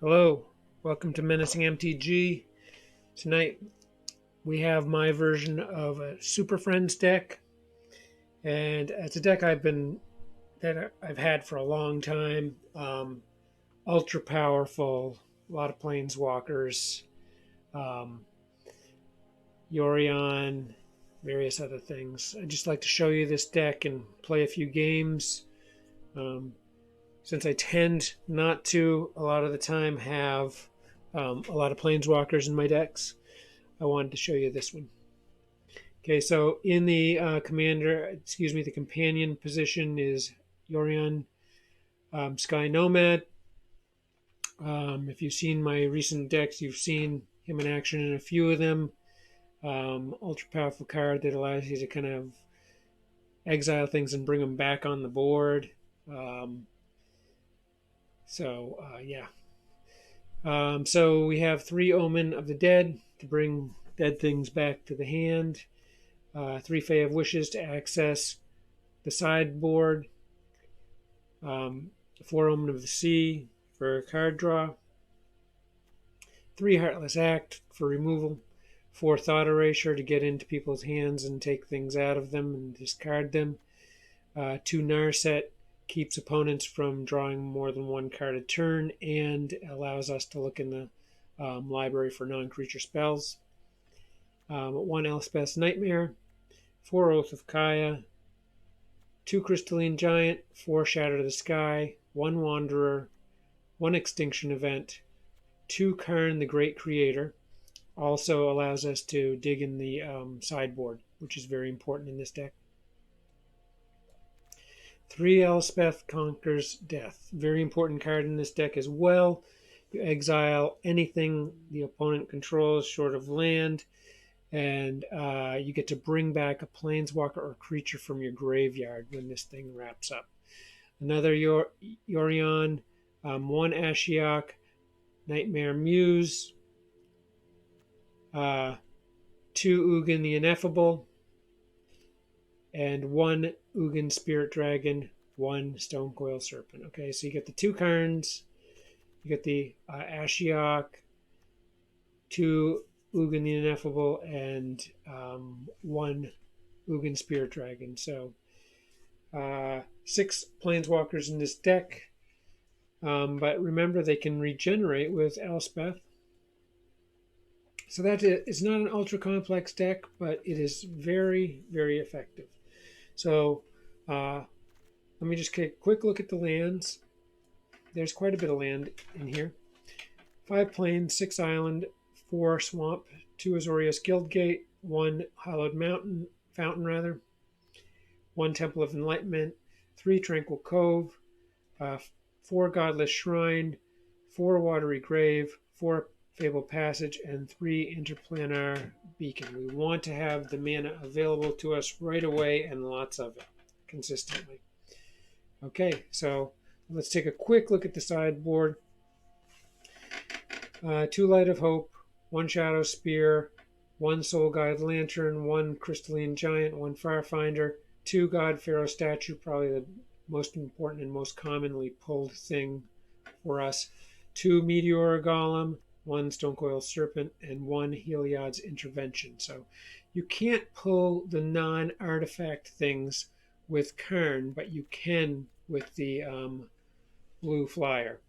Hello, welcome to Menacing MTG. Tonight we have my version of a Super Friends deck, and it's a deck I've had for a long time. Ultra powerful, a lot of planeswalkers, um, Yorion, various other things. I just like to show you this deck and play a few games. Um, since I tend not to a lot of the time have a lot of planeswalkers in my decks, I wanted to show you this one. Okay, so in the the companion position is Yorion, Sky Nomad. If you've seen my recent decks, you've seen him in action in a few of them. Ultra powerful card that allows you to kind of exile things and bring them back on the board. Um, yeah. So we have 3 Omen of the Dead to bring dead things back to the hand. 3 Fae of Wishes to access the sideboard. 4 Omen of the Sea for card draw. 3 Heartless Act for removal. 4 Thought Erasure to get into people's hands and take things out of them and discard them. 2 Narset keeps opponents from drawing more than 1 card a turn and allows us to look in the library for non-creature spells. 1 Elspeth's Nightmare. 4 Oath of Kaya. 2 Crystalline Giant. 4 Shatter the Sky. 1 Wanderer. 1 Extinction Event. 2 Karn the Great Creator. Also allows us to dig in the sideboard, which is very important in this deck. 3 Elspeth Conquers Death. Very important card in this deck as well. You exile anything the opponent controls short of land, and you get to bring back a planeswalker or creature from your graveyard when this thing wraps up. Another Yorion, 1 Ashiok, Nightmare Muse, 2 Ugin the Ineffable, and 1 Ugin Spirit Dragon, 1 Stonecoil Serpent. Okay, so you get the 2 Karns, you get the Ashiok, 2 Ugin the Ineffable, and 1 Ugin Spirit Dragon. So 6 Planeswalkers in this deck. But remember, they can regenerate with Elspeth. So that is not an ultra complex deck, but it is very, very effective. So let me just take a quick look at the lands. There's quite a bit of land in here. 5 plains, 6 island, 4 swamp, 2 Azorius Guildgate, 1 Hallowed Fountain, 1 Temple of Enlightenment, 3 Tranquil Cove, 4 Godless Shrine, 4 Watery Grave, 4 Fabled Passage, and 3 Interplanar Beacon. We want to have the mana available to us right away and lots of it consistently. Okay, so let's take a quick look at the sideboard. 2 Light of Hope, 1 Shadow Spear, 1 Soul Guide Lantern, 1 Crystalline Giant, 1 Firefinder, 2 God Pharaoh Statue, probably the most important and most commonly pulled thing for us, 2 Meteor Golem, 1 Stonecoil Serpent, and 1 Heliod's Intervention. So you can't pull the non-artifact things with Karn, but you can with the blue flyer,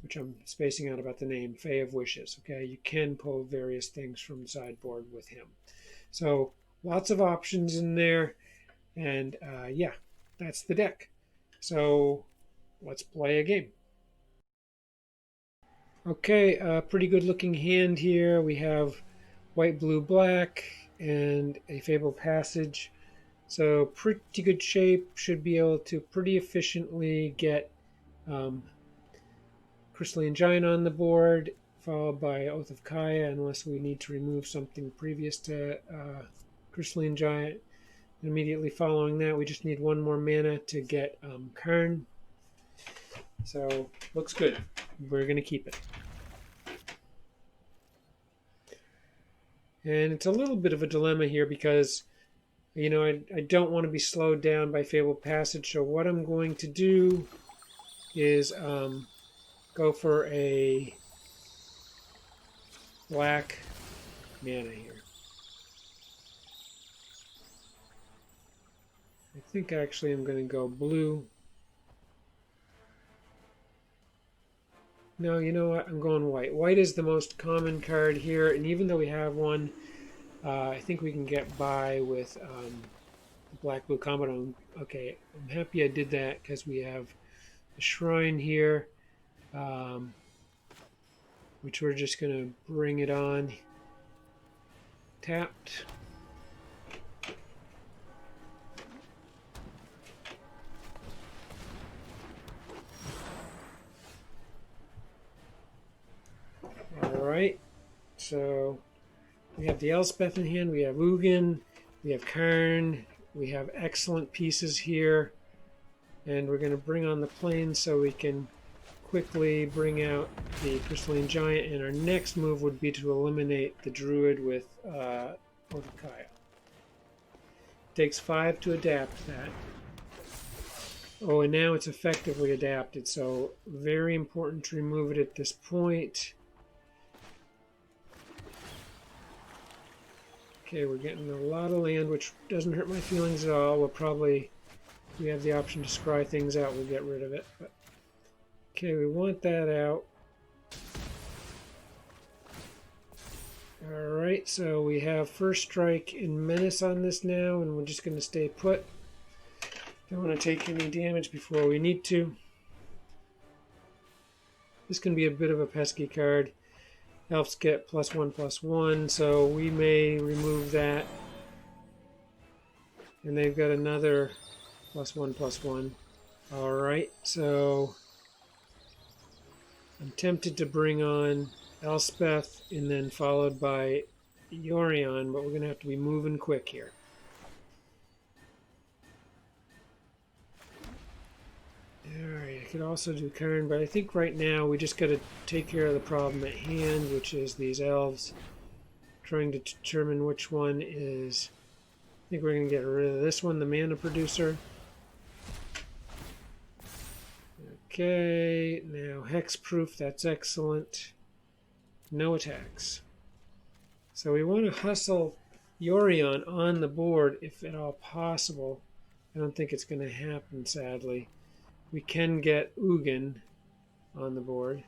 which I'm spacing out about the name, Fae of Wishes. Okay, you can pull various things from the sideboard with him. So lots of options in there, and yeah, that's the deck. So let's play a game. Okay, a pretty good looking hand here. We have white, blue, black, and a Fabled Passage. So pretty good shape. Should be able to pretty efficiently get Crystalline Giant on the board, followed by Oath of Kaya, unless we need to remove something previous to Crystalline Giant. And immediately following that, we just need 1 more mana to get Karn. So looks good. We're going to keep it. And it's a little bit of a dilemma here because, you know, I don't want to be slowed down by Fabled Passage. So what I'm going to do is go for a black mana here. I think actually I'm going to go blue. No, you know what? I'm going white. White is the most common card here, and even though we have one, I think we can get by with the black-blue combo. Okay, I'm happy I did that because we have a shrine here, which we're just going to bring it on. Tapped. Alright, so we have the Elspeth in hand, we have Ugin, we have Karn, we have excellent pieces here, and we're going to bring on the plains so we can quickly bring out the Crystalline Giant, and our next move would be to eliminate the Druid with Oath of Kaya. Takes 5 to adapt that. Oh, and now it's effectively adapted, so very important to remove it at this point. Okay, we're getting a lot of land, which doesn't hurt my feelings at all. We'll probably, if we have the option to scry things out, we'll get rid of it. But, okay, we want that out. Alright, so we have First Strike and Menace on this now, and we're just going to stay put. Don't want to take any damage before we need to. This can be a bit of a pesky card. Elves get +1/+1, so we may remove that. And they've got another +1/+1. Alright, so I'm tempted to bring on Elspeth and then followed by Yorion, but we're going to have to be moving quick here. Alright, I could also do Karn, but I think right now we just got to take care of the problem at hand, which is these elves. Trying to determine which one is... I think we're going to get rid of this one, the mana producer. Okay, now hexproof, that's excellent. No attacks. So we want to hustle Yorion on the board if at all possible. I don't think it's going to happen, sadly. We can get Ugin on the board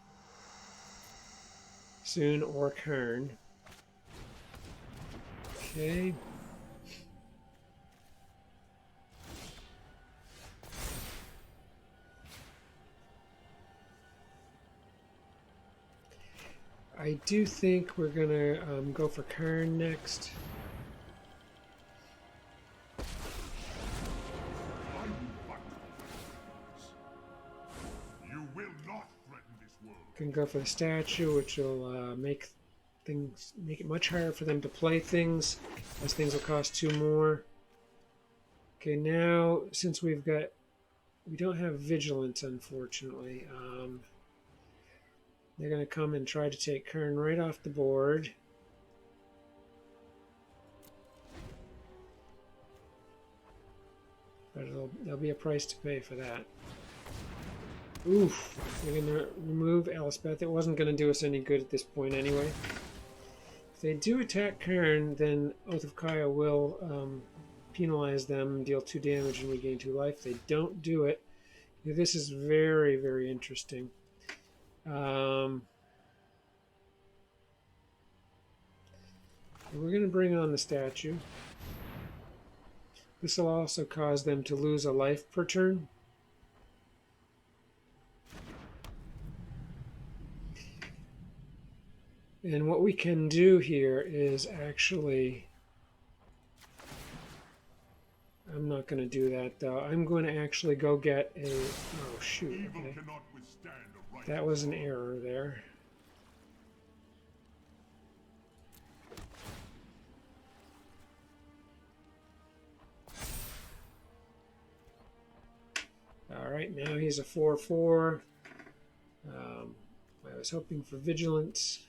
soon, or Karn. Okay. I do think we're going to go for Karn next. Can go for the statue, which will make it much harder for them to play things, as things will cost 2 more. Okay, now since we don't have vigilance, unfortunately. They're going to come and try to take Karn right off the board. But there'll be a price to pay for that. Oof, we're going to remove Elspeth. It wasn't going to do us any good at this point anyway. If they do attack Karn, then Oath of Kaya will penalize them, deal 2 damage, and regain 2 life. If they don't do it, this is very, very interesting. We're going to bring on the statue. This will also cause them to lose a life per turn. And what we can do here is actually... I'm not going to do that, though. I'm going to actually go get a... Oh, shoot. Okay. That was an error there. Alright, now he's a 4/4. I was hoping for vigilance.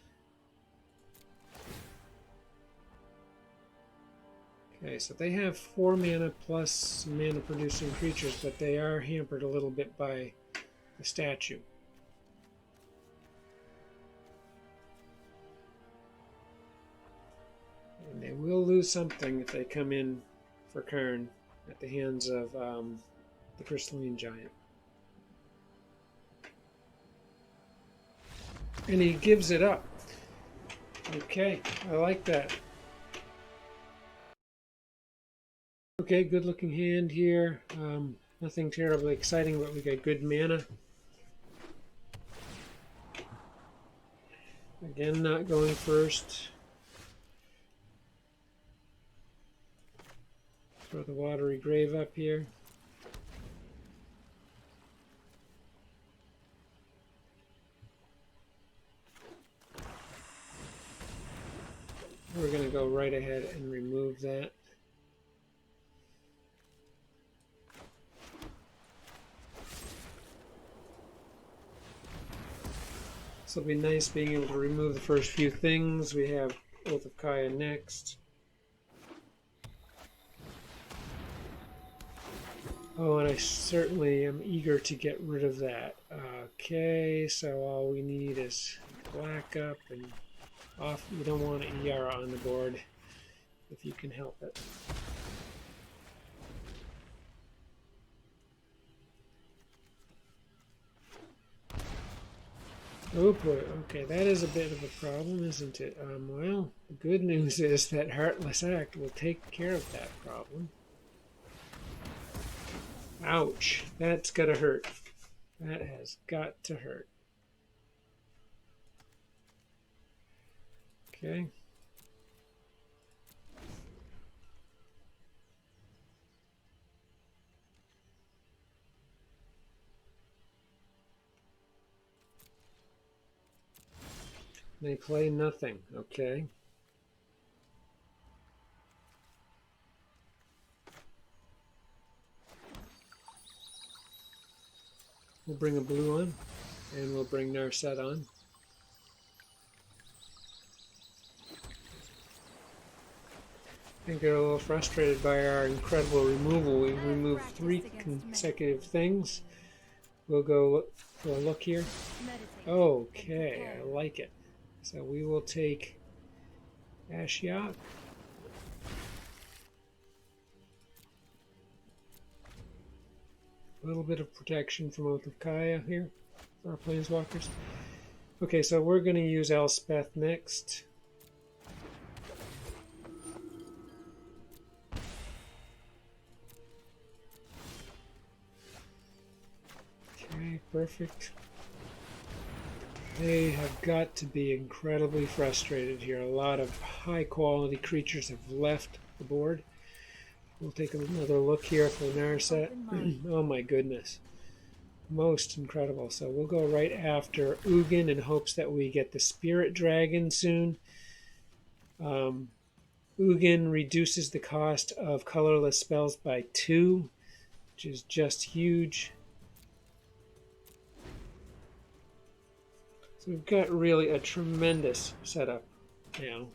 Okay, so they have 4 mana plus mana producing creatures, but they are hampered a little bit by the statue. Okay, we'll lose something if they come in for Karn at the hands of the Crystalline Giant. And he gives it up. Okay, I like that. Okay, good looking hand here. Nothing terribly exciting, but we got good mana. Again, not going first. Throw the Watery Grave up here. We're going to go right ahead and remove that. This will be nice being able to remove the first few things. We have Oath of Kaya next. Oh, and I certainly am eager to get rid of that. Okay, so all we need is black up and off. You don't want an Iara on the board if you can help it. Oh boy, okay, that is a bit of a problem, isn't it? Well, the good news is that Heartless Act will take care of that problem. Ouch, that's gotta hurt. That has got to hurt. Okay. They play nothing, okay. We'll bring a blue on, and we'll bring Narset on. I think they're a little frustrated by our incredible removal. We removed 3 consecutive things. We'll go look for a look here. Okay, I like it. So we will take Ashiok. A little bit of protection from Oath of Kaya here for our planeswalkers. Okay, so we're going to use Elspeth next. Okay, perfect. They have got to be incredibly frustrated here. A lot of high-quality creatures have left the board. We'll take another look here for Narset. Oh my goodness. Most incredible. So we'll go right after Ugin in hopes that we get the Spirit Dragon soon. Ugin reduces the cost of colorless spells by 2, which is just huge. So we've got really a tremendous setup now.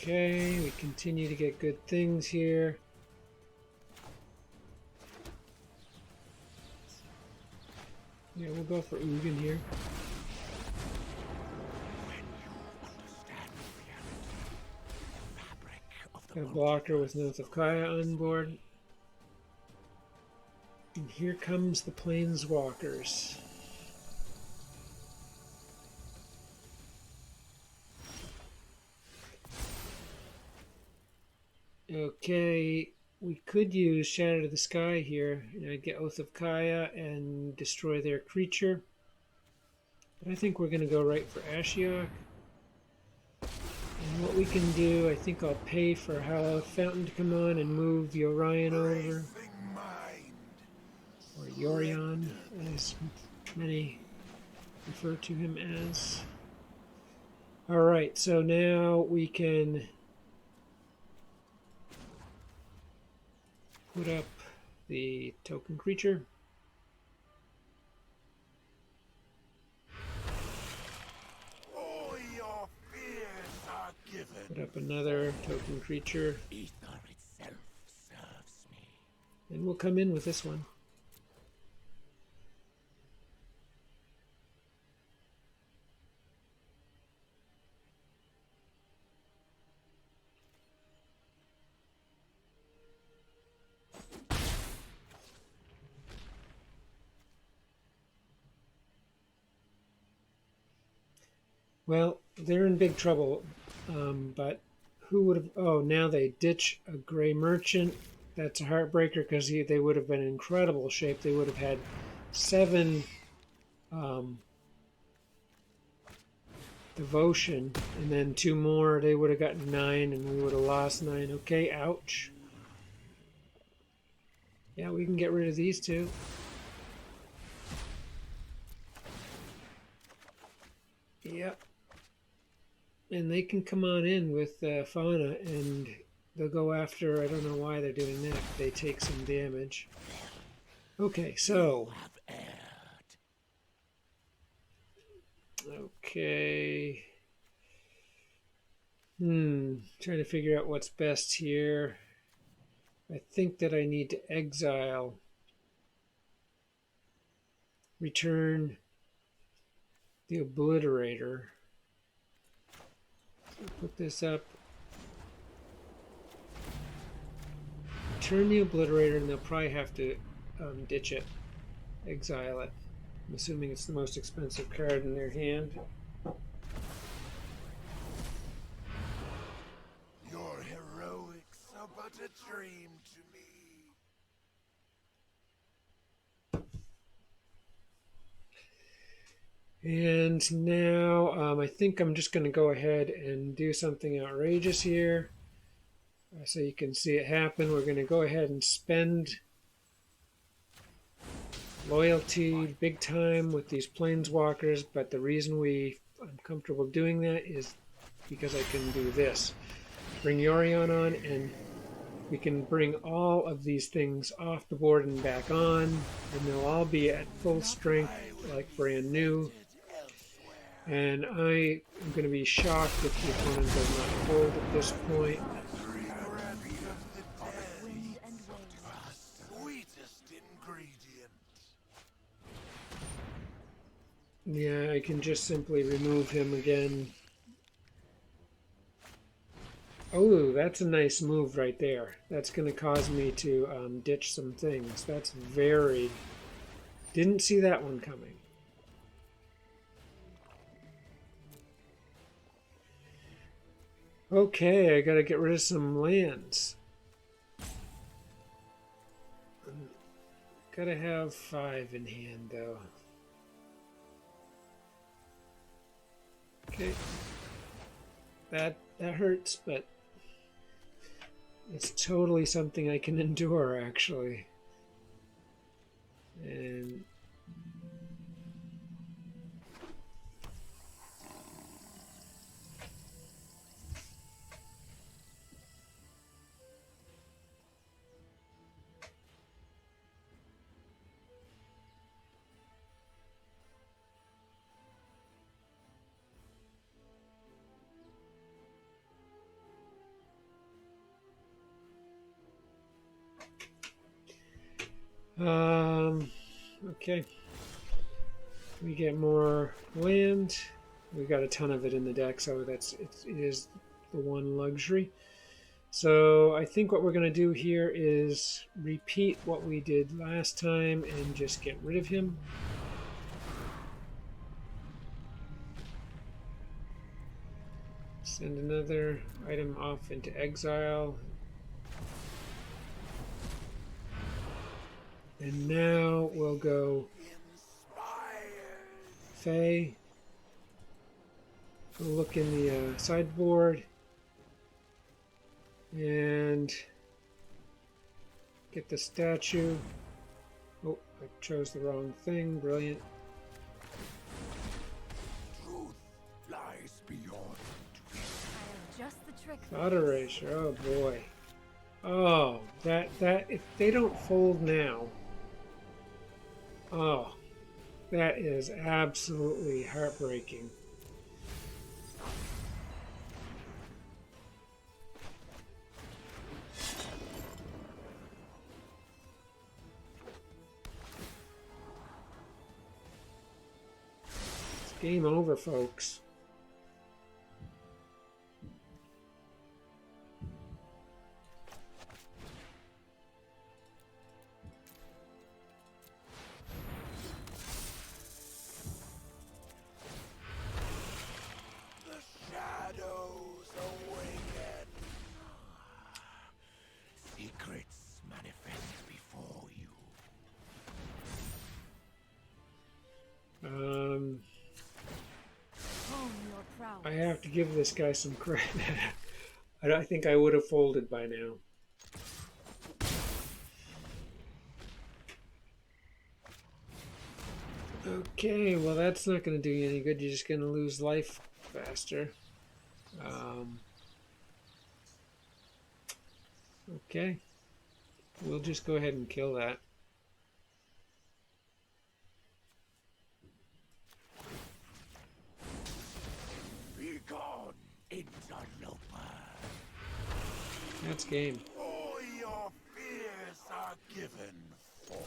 Okay, we continue to get good things here. Yeah, we'll go for Ugin here. Got a blocker with Oath of Kaya on board. And here comes the planeswalkers. Okay, we could use Shadow to the Sky here. I'd get Oath of Kaya and destroy their creature. But I think we're going to go right for Ashiok. And what we can do, I think I'll pay for Hallowed Fountain to come on and move the Orion over. Or Yorion, as many refer to him as. Alright, so now we can put up the token creature. Put up another token creature. And we'll come in with this one. Well, they're in big trouble, but who would have... Oh, now they ditch a gray merchant. That's a heartbreaker because they would have been in incredible shape. They would have had 7 devotion, and then 2 more. They would have gotten 9, and we would have lost 9. Okay, ouch. Yeah, we can get rid of these 2. Yep. And they can come on in with fauna, and they'll go after... I don't know why they're doing that. They take some damage. Okay, so... Okay. Trying to figure out what's best here. I think that I need to exile. Return the Obliterator. So put this up. Return the Obliterator, and they'll probably have to ditch it. Exile it. I'm assuming it's the most expensive card in their hand. Your heroics are but a dream to me. And now I think I'm just going to go ahead and do something outrageous here. So you can see it happen. We're going to go ahead and spend loyalty big time with these planeswalkers, but the reason I'm comfortable doing that is because I can do this. Bring Yorion on, and we can bring all of these things off the board and back on, and they'll all be at full strength, like brand new. And I am going to be shocked if the opponent does not hold at this point. Yeah, I can just simply remove him again. Oh, that's a nice move right there. That's going to cause me to ditch some things. That's very... Didn't see that one coming. Okay, I got to get rid of some lands. Gotta have 5 in hand, though. Okay. That hurts, but it's totally something I can endure, actually. And okay. We get more land. We got a ton of it in the deck, so it is the one luxury. So I think what we're going to do here is repeat what we did last time and just get rid of him. Send another item off into exile. And now we'll go Fae. We'll look in the sideboard and get the statue. Oh, I chose the wrong thing. Brilliant. Truth lies beyond. Just the trick. Thought erasure. Oh boy. Oh, that if they don't fold now. Oh, that is absolutely heartbreaking. It's game over, folks. I have to give this guy some credit. I think I would have folded by now. Okay, well that's not going to do you any good. You're just going to lose life faster. Okay, we'll just go ahead and kill that. Be gone, interloper. That's game. All your fears are given for.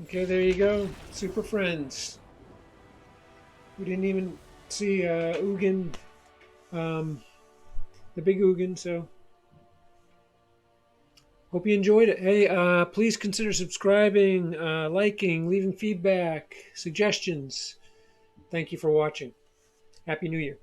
Okay, there you go. Super Friends. We didn't even see Ugin, the big Ugin, so hope you enjoyed it. Hey, please consider subscribing, liking, leaving feedback, suggestions. Thank you for watching. Happy New Year.